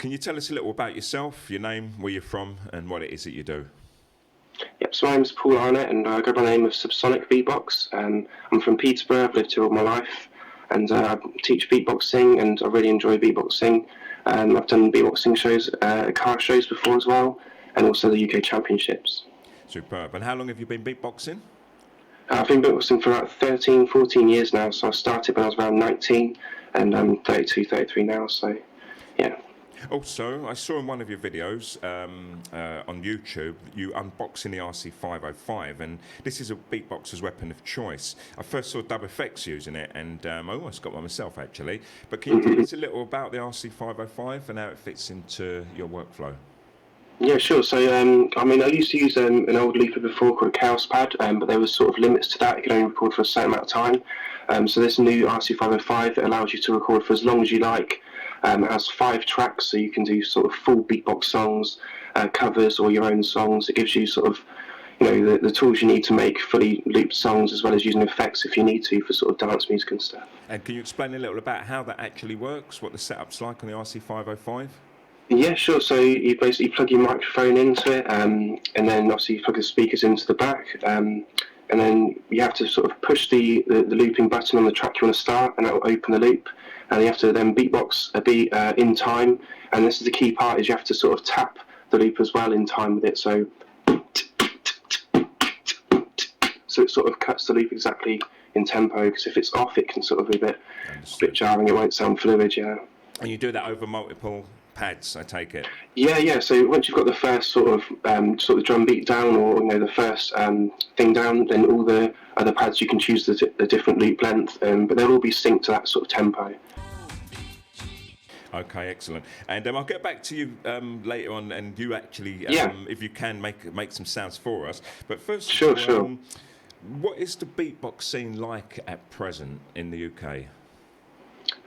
Can you tell us a little about yourself, your name, where you're from, and what it is that you do? Yep, so my name's Paul Arnett, and I go by the name of Subsonic Beatbox. I'm from Peterborough. I've lived here all my life, and I teach beatboxing, and I really enjoy beatboxing. I've done beatboxing shows, car shows before as well, and also the UK Championships. Superb. And how long have you been beatboxing? I've been beatboxing for about 13, 14 years now, so I started when I was around 19, and I'm 32, 33 now, so yeah. Also, I saw in one of your videos on YouTube, you unboxing the RC505, and this is a beatboxer's weapon of choice. I first saw Dub Effects using it, and I almost got one myself, actually. But can you tell us a little about the RC505 and how it fits into your workflow? Yeah, sure. So, I used to use an old looper before called a Chaos Pad, but there was sort of limits to that. It could only record for a certain amount of time. So this new RC505, it allows you to record for as long as you like. It has 5 tracks, so you can do sort of full beatbox songs, covers, or your own songs. It gives you sort of, the tools you need to make fully looped songs, as well as using effects if you need to for sort of dance music and stuff. And can you explain a little about how that actually works, what the setup's like on the RC505? Yeah, sure. So you basically plug your microphone into it, and then obviously you plug the speakers into the back, and then you have to sort of push the looping button on the track you want to start, and that will open the loop. And you have to then beatbox a beat in time, and this is the key part: is you have to sort of tap the loop as well in time with it. So it sort of cuts the loop exactly in tempo. Because if it's off, it can sort of be a bit jarring. It won't sound fluid. Yeah. And you do that over multiple pads, I take it. Yeah. So once you've got the first sort of drum beat down, or the first thing down, then all the other pads you can choose the different loop length, but they'll all be synced to that sort of tempo. Okay, excellent. And I'll get back to you later on, and you actually, if you can, make some sounds for us. But first, sure. What is the beatbox scene like at present in the UK?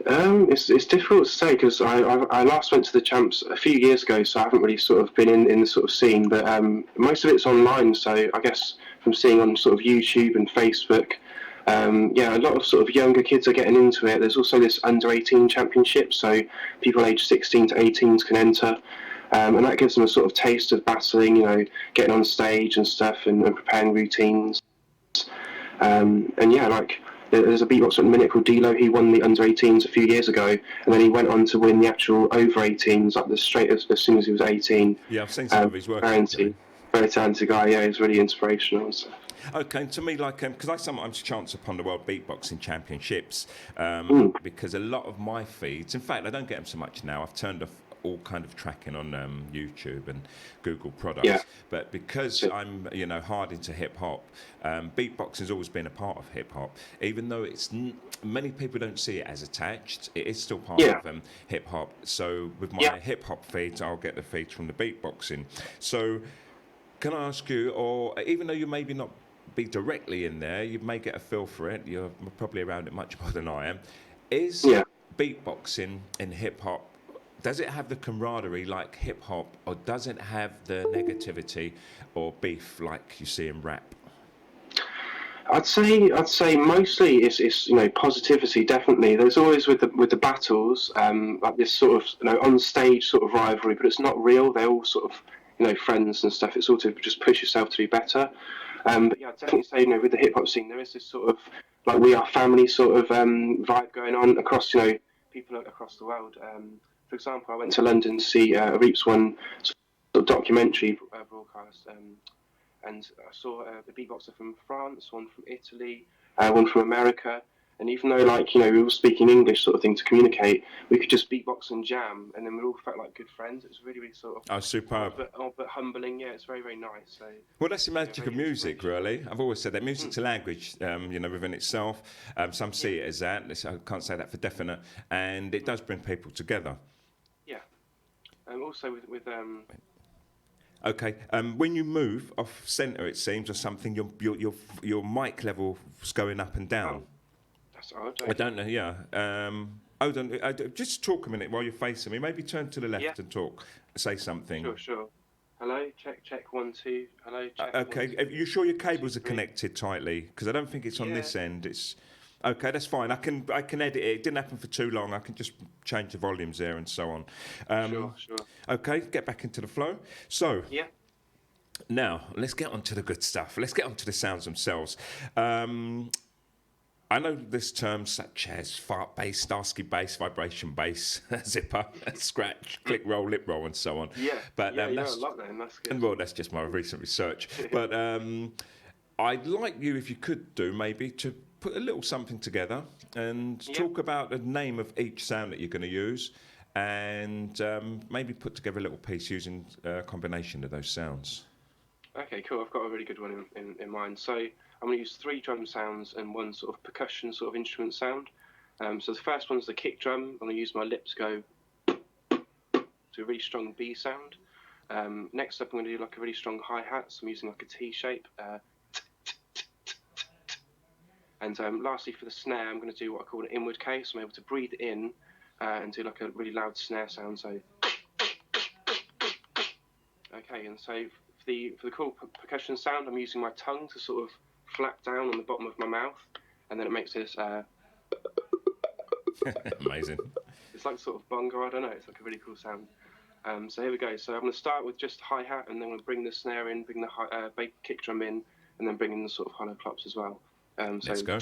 It's difficult to say, because I last went to the champs a few years ago, so I haven't really sort of been in the sort of scene. But most of it's online, so I guess from seeing on sort of YouTube and Facebook, a lot of sort of younger kids are getting into it. There's also this under-18 championship, so people aged 16 to 18s can enter, and that gives them a sort of taste of battling, getting on stage and stuff, and preparing routines. There's a beatboxer at the minute called Dilo. He won the under-18s a few years ago, and then he went on to win the actual over-18s as soon as he was 18. Yeah, I've seen some of his work. Very talented guy. Yeah, he's really inspirational. So. Okay, to me, because I sometimes chance upon the World Beatboxing Championships, because a lot of my feeds, in fact, I don't get them so much now. I've turned off all kind of tracking on YouTube and Google products, but because I'm hard into hip hop, beatboxing's always been a part of hip hop, even though it's many people don't see it as attached. It is still part of hip hop. So with my hip hop feeds, I'll get the feeds from the beatboxing. So can I ask you, or even though you maybe not be directly in there, you may get a feel for it, you're probably around it much more than I am, is beatboxing in hip hop, does it have the camaraderie like hip hop, or does it have the negativity or beef like you see in rap? I'd say mostly it's positivity. Definitely, there's always with the battles like this sort of on stage sort of rivalry, but it's not real. They're all sort of friends and stuff. It's all to just push yourself to be better. But yeah, I'd definitely say with the hip hop scene, there is this sort of like we are family sort of vibe going on across people across the world. For example, I went to London to see Reap's one sort of documentary broadcast, and I saw a beatboxer from France, one from Italy, one from America, and even though we were speaking English sort of thing to communicate, we could just beatbox and jam, and then we all felt like good friends. It was really, really sort of superb, but humbling. Yeah, it's very, very nice. So well, that's the magic of music, really. I've always said that music's a language, within itself. Some see it as that. I can't say that for definite, and it does bring people together. Yeah. Also with Okay. When you move off centre, it seems, or something, your mic level's going up and down. Oh, that's odd. I don't know. Yeah. Hold on. Just talk a minute while you're facing me. Maybe turn to the left and talk. Say something. Sure. Hello. Check 1 2. Hello. Check. Okay. 1, 2. Are you sure your cables are connected tightly? Because I don't think it's on this end. Okay, that's fine. I can edit it. It didn't happen for too long. I can just change the volumes there and so on. Sure. Okay, get back into the flow. So Yeah. now let's get on to the good stuff. Let's get on to the sounds themselves. I know there's terms such as fart bass, Starsky bass, vibration bass, zipper, scratch, click roll, lip roll, and so on. Yeah. But you know that's, a lot then. That's good. well, that's just my recent research. But I'd like you, if you could do, maybe to put a little something together and talk about the name of each sound that you're going to use, and maybe put together a little piece using a combination of those sounds. Okay, cool. I've got a really good one in mind. So I'm going to use 3 drum sounds and 1 sort of percussion sort of instrument sound. So the first one's the kick drum. I'm going to use my lips to go to a really strong B sound. Next up, I'm going to do like a really strong hi-hat. So I'm using like a T shape. And lastly, for the snare, I'm going to do what I call an inward K. So I'm able to breathe in and do like a really loud snare sound. So, okay, and so for the cool percussion sound, I'm using my tongue to sort of flap down on the bottom of my mouth, and then it makes this. Amazing. It's like sort of bongo. I don't know. It's like a really cool sound. So here we go. So I'm going to start with just hi-hat, and then I'm going to bring the snare in, bring the kick drum in, and then bring in the sort of hollow clops as well. Let's go.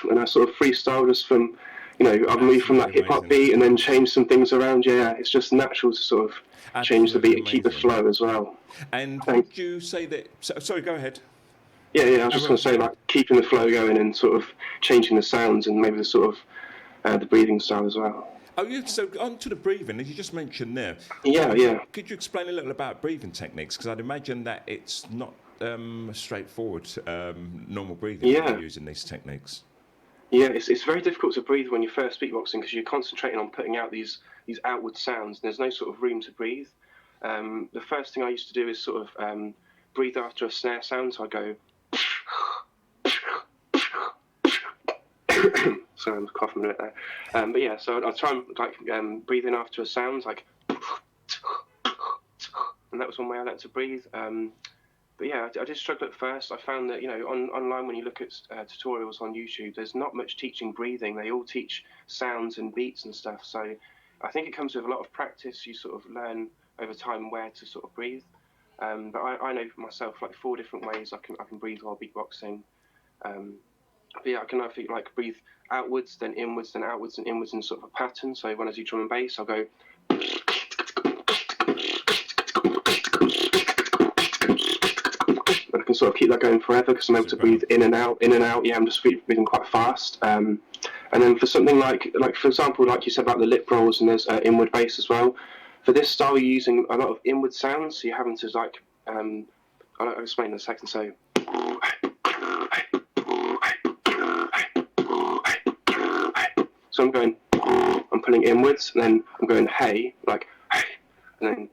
And I sort of freestyle just from, I've moved from that hip hop beat and then changed some things around. Yeah, it's just natural to sort of change the beat and keep the flow as well. And would you say that? Sorry, go ahead. Yeah. I was just going to say, like, keeping the flow going and sort of changing the sounds and maybe the sort of the breathing style as well. Oh, yeah. So on to the breathing, as you just mentioned there. Yeah. Could you explain a little about breathing techniques? Because I'd imagine that it's not straightforward, normal breathing using these techniques. Yeah, it's very difficult to breathe when you're first beatboxing because you're concentrating on putting out these outward sounds. And there's no sort of room to breathe. The first thing I used to do is sort of breathe after a snare sound. So I go. Sorry, I'm coughing a bit there. But yeah, so I'll try and like breathe in after a sound, like, and that was one way I learned to breathe. But yeah, I did struggle at first. I found that, online when you look at tutorials on YouTube, there's not much teaching breathing. They all teach sounds and beats and stuff. So I think it comes with a lot of practice. You sort of learn over time where to sort of breathe. But I know for myself, like 4 different ways I can breathe while beatboxing. But yeah, I can like breathe outwards, then inwards, then outwards and inwards in sort of a pattern. So when I do drum and bass, I'll go. I can sort of keep that going forever because I'm able to breathe in and out. Yeah, I'm just breathing quite fast. And then for something like for example, like you said about the lip rolls, and there's inward bass as well. For this style, you're using a lot of inward sounds, so you're having to like. I'll explain in a second. So. So I'm pulling inwards, and then I'm going hey, like hey, and then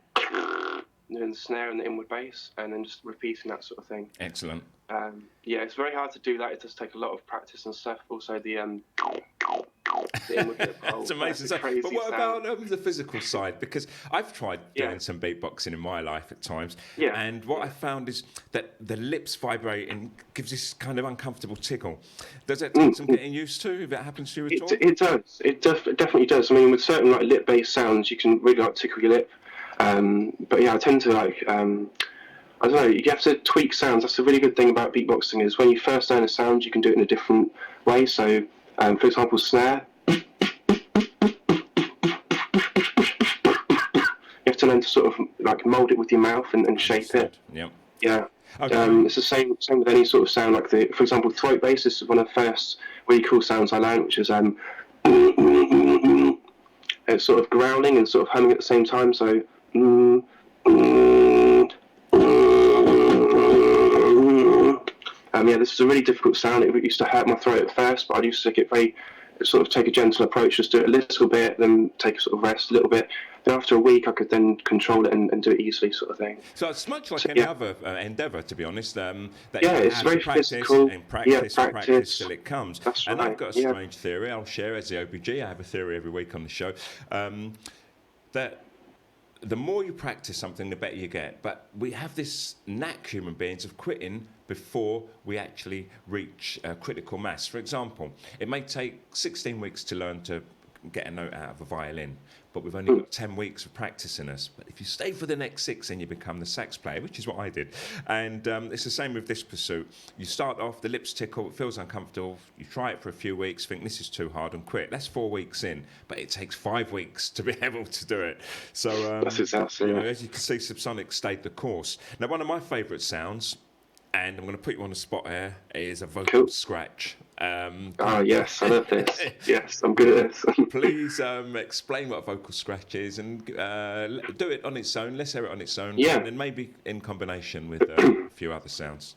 doing the snare and the inward bass, and then just repeating that sort of thing. Excellent. Yeah, it's very hard to do that. It does take a lot of practice and stuff. Also, the inward lip roll. That's amazing. But what about the physical side? Because I've tried doing some beatboxing in my life at times, and what I found is that the lips vibrate and gives this kind of uncomfortable tickle. Does that take some getting used to if it happens to you at all? It does. It definitely does. I mean, with certain like lip-based sounds, you can really like tickle your lip. But yeah, I tend to like. I don't know, you have to tweak sounds. That's the really good thing about beatboxing is when you first learn a sound, you can do it in a different way. So, for example, snare. You have to learn to sort of like mould it with your mouth and shape it. Yep. Yeah. Okay. It's the same with any sort of sound. Like for example, throat bass is one of the first really cool sounds I learned, which is it's sort of growling and sort of humming at the same time. So. Yeah, this is a really difficult sound. It used to hurt my throat at first, but I used to get very sort of take a gentle approach, just do it a little bit, then take a sort of rest a little bit. Then after a week, I could then control it and do it easily, sort of thing. So it's much like any other endeavour, to be honest. That it's you have very to practice physical. and practice and practice till it comes. That's and right. I've got a strange theory I'll share as the OBG. I have a theory every week on the show that the more you practice something, the better you get. But we have this knack, human beings, of quitting before we actually reach critical mass. For example, it may take 16 weeks to learn to get a note out of a violin, but we've only got 10 weeks of practice in us. But if you stay for the next 6, then you become the sax player, which is what I did. And it's the same with this pursuit. You start off, the lips tickle, it feels uncomfortable. You try it for a few weeks, think this is too hard, and quit. That's 4 weeks in, but it takes 5 weeks to be able to do it. So that's exactly as you can see, Subsonic stayed the course. Now, one of my favourite sounds, and I'm going to put you on the spot here, is a vocal scratch. Yes, I love this. Yes, I'm good at this. Please explain what a vocal scratch is, and do it on its own. Let's hear it on its own, Yeah. and maybe in combination with a few other sounds.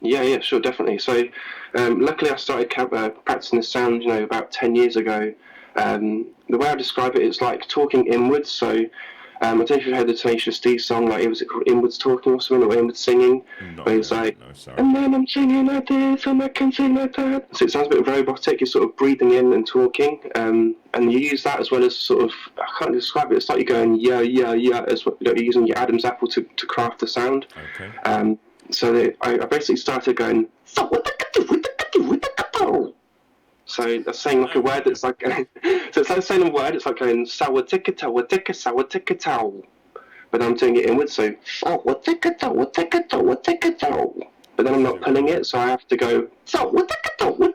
Yeah, sure, definitely. So, luckily, I started practicing this sound, about 10 years ago. The way I describe it, it's like talking inwards. So, I don't know if you've heard the Tenacious D song, like, was it called Inwards Talking or something, or Inwards Singing? Where it's like, and then I'm singing like this, and I can sing like that. So it sounds a bit robotic. You're sort of breathing in and talking, and you use that as well as sort of, I can't describe it. It's like you're going yeah, as well. You're using your Adam's apple to craft the sound. Okay. So I basically started going. So that's saying like a word that's like, so it's like saying a word, it's like going sour ticka tow. But I'm doing it inwards, so sour ticka tow. But then I'm not pulling it, so I have to go sour ticka tow.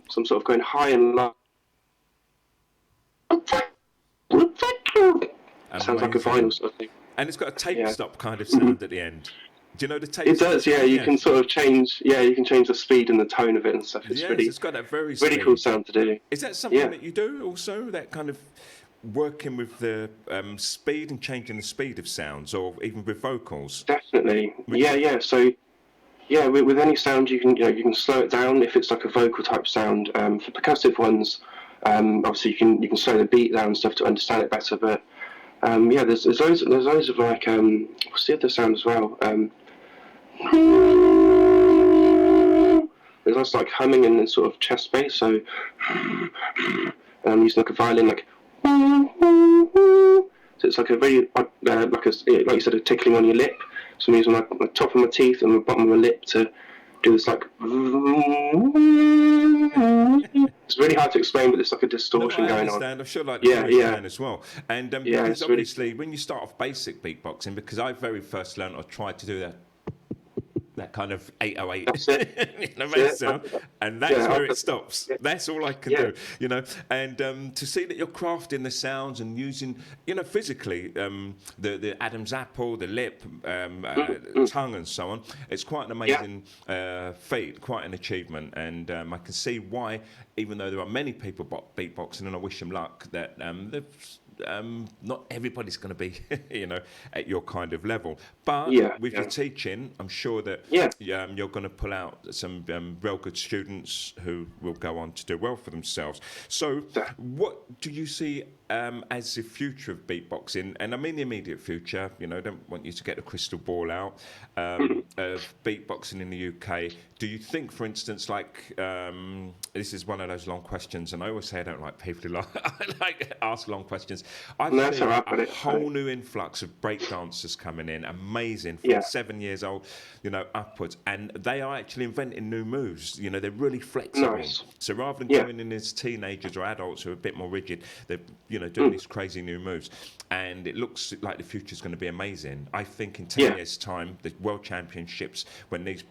So I'm sort of going high and low. Sounds like a vinyl sort of thing. And it's got a tape stop kind of sound at the end. Do you know the tape? It does, yeah. You can sort of change. Yeah, you can change the speed and the tone of it and stuff. It's got that very cool sound to do. Is that something that you do also? That kind of working with the speed and changing the speed of sounds, or even with vocals? Definitely. Yeah. So, with any sound, you can slow it down if it's like a vocal type sound. For percussive ones, obviously you can slow the beat down and stuff to understand it better. But there's loads of like what's the other sound as well? There's also like humming and then sort of chest bass. So I'm using like a violin, like. So it's like a very like you said, a tickling on your lip. So I'm using like the top of my teeth and the bottom of my lip to do this like. It's really hard to explain, but there's like a distortion going on. I'm sure like can as well. And because obviously really... when you start off basic beatboxing, because I very first learned, I tried to do that kind of 808 sound, and that's where it stops. That's all I can do, and to see that you're crafting the sounds and using, physically the Adam's apple, the lip, tongue and so on, it's quite an amazing feat, quite an achievement, and I can see why, even though there are many people beatboxing, and I wish them luck, that not everybody's going to be, at your kind of level. But with your teaching, I'm sure that you're going to pull out some real good students who will go on to do well for themselves. So what do you see as the future of beatboxing? And I mean the immediate future, I don't want you to get the crystal ball out, of beatboxing in the UK. Do you think, for instance, like, this is one of those long questions, and I always say I don't like people who like ask long questions. I've seen a whole new influx of breakdancers coming in, amazing, from 7 years old, upwards, and they are actually inventing new moves. They're really flexible. Nice. So rather than going in as teenagers or adults who are a bit more rigid, they're doing these crazy new moves, and it looks like the future is going to be amazing. I think in 10 years' time, the World Championships, when these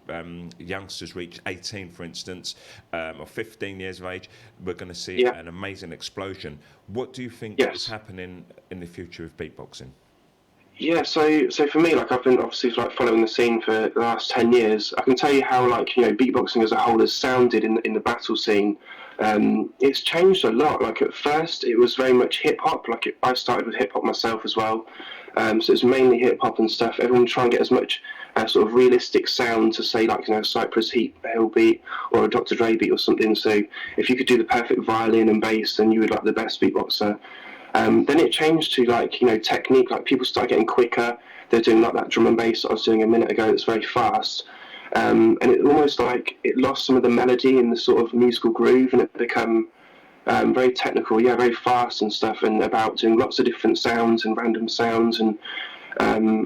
youngsters reach 18, for instance, or 15 years of age, we're going to see an amazing explosion. What do you think is happening in the future of beatboxing? Yeah, so for me, like I've been obviously like following the scene for the last 10 years. I can tell you how like beatboxing as a whole has sounded in the battle scene. It's changed a lot. Like at first, it was very much hip hop. I started with hip hop myself as well, so it's mainly hip hop and stuff. Everyone try and get as much sort of realistic sound to say like Cypress Hill beat or a Dr. Dre beat or something. So if you could do the perfect violin and bass, then you would like the best beatboxer. Then it changed to like technique. Like people start getting quicker. They're doing like that drum and bass that I was doing a minute ago. It's very fast, and it almost like it lost some of the melody and the sort of musical groove, and it become very technical. Yeah, very fast and stuff, and about doing lots of different sounds and random sounds, and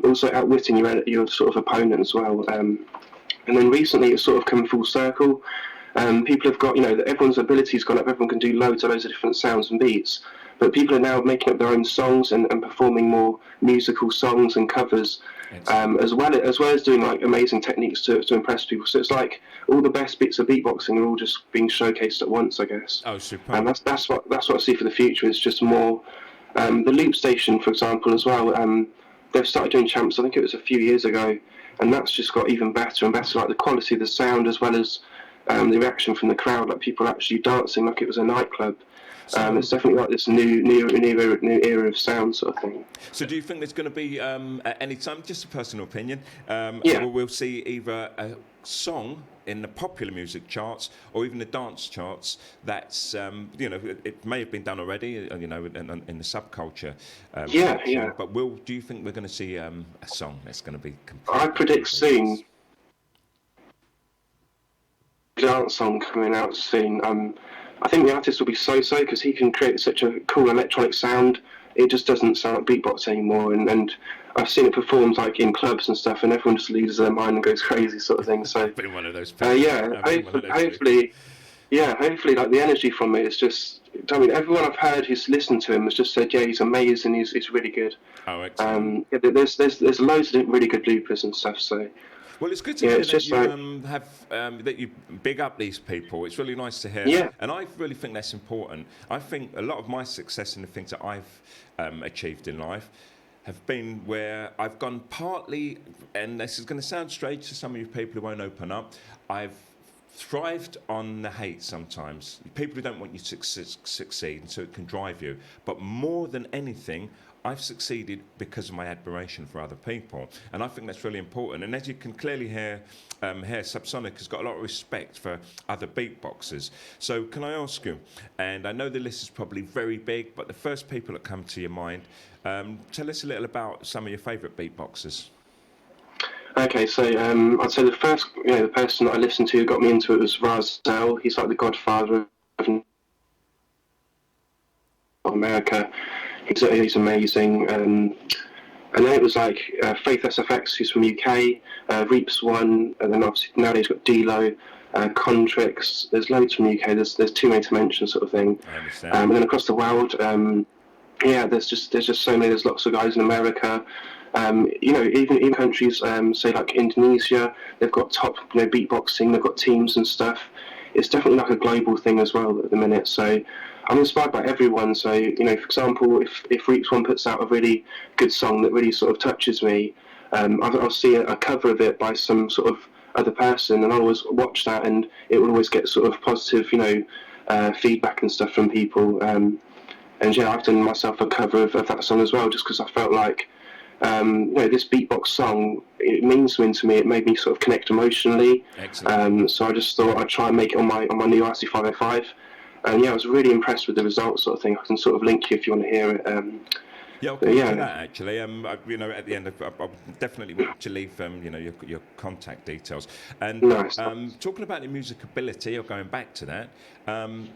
also outwitting your sort of opponent as well. And then recently, it's sort of come full circle. People have got, everyone's ability's gone up. Everyone can do loads of different sounds and beats. But people are now making up their own songs and performing more musical songs and covers, as well as doing like amazing techniques to impress people. So it's like all the best bits of beatboxing are all just being showcased at once, I guess. Oh, super. And that's what I see for the future. It's just more the loop station, for example, as well. They've started doing champs. I think it was a few years ago, and that's just got even better and better. Like the quality of the sound, as well as the reaction from the crowd, like people actually dancing like it was a nightclub. It's definitely like this new era of sound sort of thing. So do you think there's going to be, at any time, just a personal opinion, Yeah. we'll see either a song in the popular music charts or even the dance charts that's, it may have been done already, in the subculture. Yeah. But do you think we're going to see a song that's going to be I predict soon. Dance song coming out soon. I think the artist will be So-So because he can create such a cool electronic sound. It just doesn't sound like beatbox anymore. And I've seen it performed like in clubs and stuff, and everyone just loses their mind and goes crazy, sort of thing. So I've been one of those people. hopefully, like the energy from it is just. I mean, everyone I've heard who's listened to him has just said, yeah, he's amazing. He's really good. Oh, excellent. There's loads of really good loopers and stuff. So. Well, it's good to hear that you that you big up these people. It's really nice to hear. Yeah. And I really think that's important. I think a lot of my success in the things that I've achieved in life have been where I've gone partly, and this is going to sound strange to some of you people who won't open up, I've thrived on the hate sometimes. People who don't want you to succeed, and so it can drive you. But more than anything, I've succeeded because of my admiration for other people, and I think that's really important. And as you can clearly hear, Subsonic has got a lot of respect for other beatboxers. So can I ask you, and I know the list is probably very big, but the first people that come to your mind, tell us a little about some of your favourite beatboxers. Okay, so I'd say the first, the person that I listened to who got me into it was Razel. He's like the godfather of America. He's amazing. And then it was like Faith SFX, who's from UK, Reaps One, and then obviously nowadays got D-Lo, Contrix. There's loads from UK. There's too many to mention, sort of thing. I understand. And then across the world, there's just so many. There's lots of guys in America. Even countries, say like Indonesia, they've got top beatboxing. They've got teams and stuff. It's definitely like a global thing as well at the minute. So I'm inspired by everyone. So for example, if Reaps One puts out a really good song that really sort of touches me, I'll see a cover of it by some sort of other person, and I'll always watch that, and it will always get sort of positive, feedback and stuff from people. And yeah, I've done myself a cover of that song as well, just because I felt like this beatbox song, it means something to me. It made me sort of connect emotionally. Excellent. So I just thought I'd try and make it on my new RC505. And yeah, I was really impressed with the results, sort of thing. I can sort of link you if you want to hear it. Yeah, I'll come to that actually. At the end, I definitely want to leave, your contact details. And nice. Talking about your music ability, or going back to that,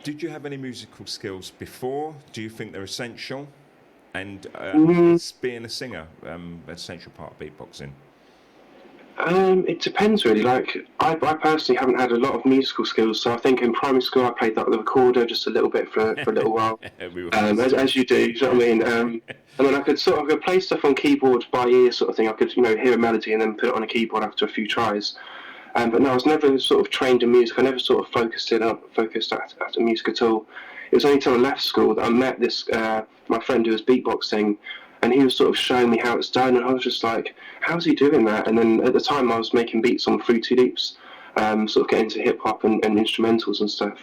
did you have any musical skills before? Do you think they're essential? And is being a singer an essential part of beatboxing? It depends really. Like I personally haven't had a lot of musical skills, so I think in primary school I played the recorder just a little bit for a little while, as you do. You know what I mean? And then I could play stuff on keyboard by ear, sort of thing. I could hear a melody and then put it on a keyboard after a few tries. But no, I was never sort of trained in music. I never sort of focused at music at all. it was only till I left school that I met this my friend who was beatboxing, and he was sort of showing me how it's done, and I was just like, how's he doing that? And then at the time I was making beats on Fruity Loops, sort of getting into hip hop and instrumentals and stuff.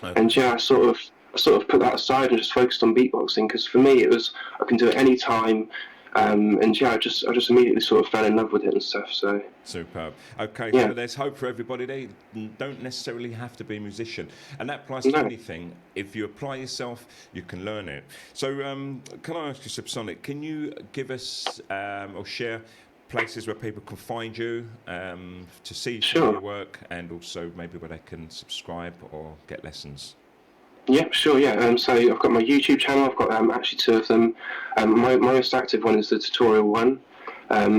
Okay. And yeah, I sort of put that aside and just focused on beatboxing, because for me it was, I can do it any time. And yeah, I just immediately sort of fell in love with it and stuff. So superb. Okay, yeah. so there's hope for everybody. They don't necessarily have to be a musician, and that applies to No. anything. If you apply yourself, you can learn it. So, can I ask you, Subsonic? Can you give us or share places where people can find you to see your work, and also maybe where they can subscribe or get lessons? Yeah, sure, yeah. So I've got my YouTube channel. I've got actually 2 of them. My most active one is the tutorial one.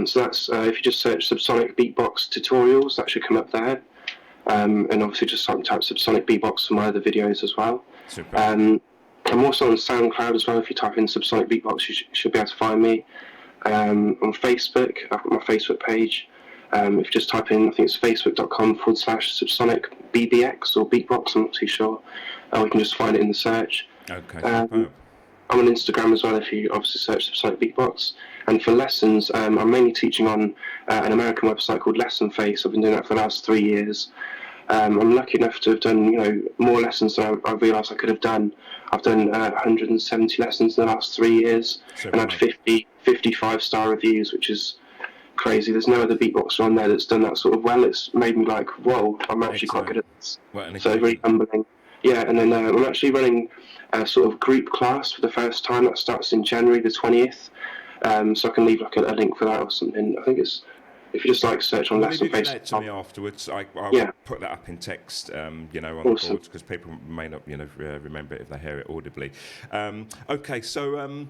So that's if you just search Subsonic Beatbox tutorials, that should come up there. And obviously just type Subsonic Beatbox for my other videos as well. Super. I'm also on SoundCloud as well. If you type in Subsonic Beatbox, you should be able to find me. On Facebook, I've got my Facebook page. If you just type in, I think it's facebook.com/Subsonic BBX or Beatbox, I'm not too sure. We can just find it in the search. Okay. I'm on Instagram as well if you obviously search Subsonic Beatbox. And for lessons, I'm mainly teaching on an American website called Lesson Face. I've been doing that for the last 3 years. I'm lucky enough to have done, more lessons than I realised I could have done. I've done 170 lessons in the last 3 years, and had 55-star reviews, which is crazy. There's no other beatboxer on there that's done that sort of well. It's made me like, whoa, I'm actually quite good at this. So really humbling. Yeah, and then I'm actually running a sort of group class for the first time. That starts in January the 20th. So I can leave like a link for that or something. I think it's, if you just like search on Lesson Face. If you get that to me afterwards, I'll put that up in text, on the boards, because people may not, remember it if they hear it audibly. Okay, so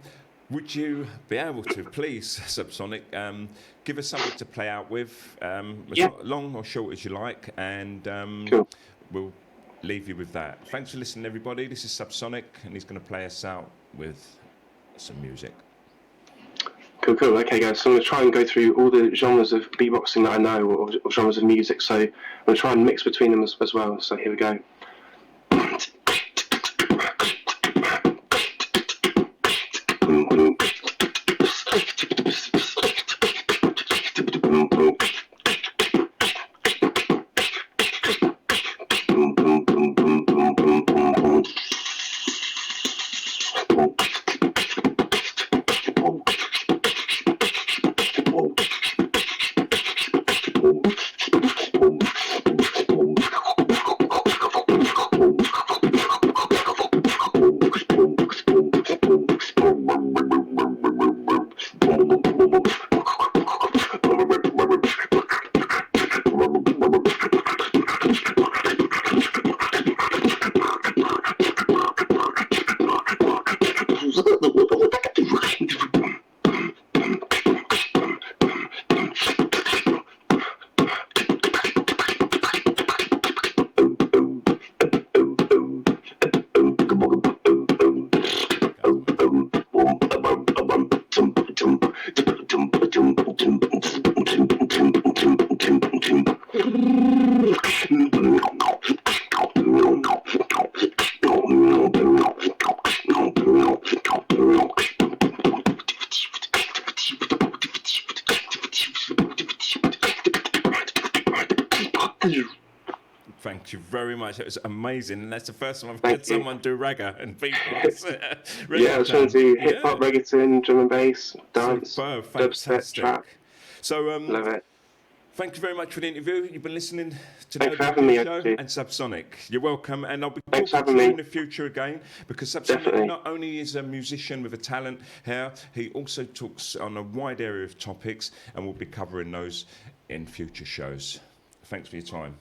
would you be able to please, Subsonic, give us something to play out with, as long or short as you like, and cool. We'll leave you with that. Thanks for listening, everybody. This is Subsonic, and he's going to play us out with some music. Cool. Okay, guys. So I'm going to try and go through all the genres of beatboxing that I know, or genres of music. So I'm going to try and mix between them as well. So here we go. Thank you very much. It was amazing, and that's the first time I've heard someone do ragga and beatbox. Yeah, I was trying to do hip hop, reggaeton, drum and bass, dance, dubstep, trap. So, love it. Thank you very much for the interview. You've been listening to Thanks the for having me, show and Subsonic. You're welcome, and I'll be Thanks talking for to you having in the future again, because Subsonic not only is a musician with a talent here, he also talks on a wide area of topics, and we'll be covering those in future shows. Thanks for your time.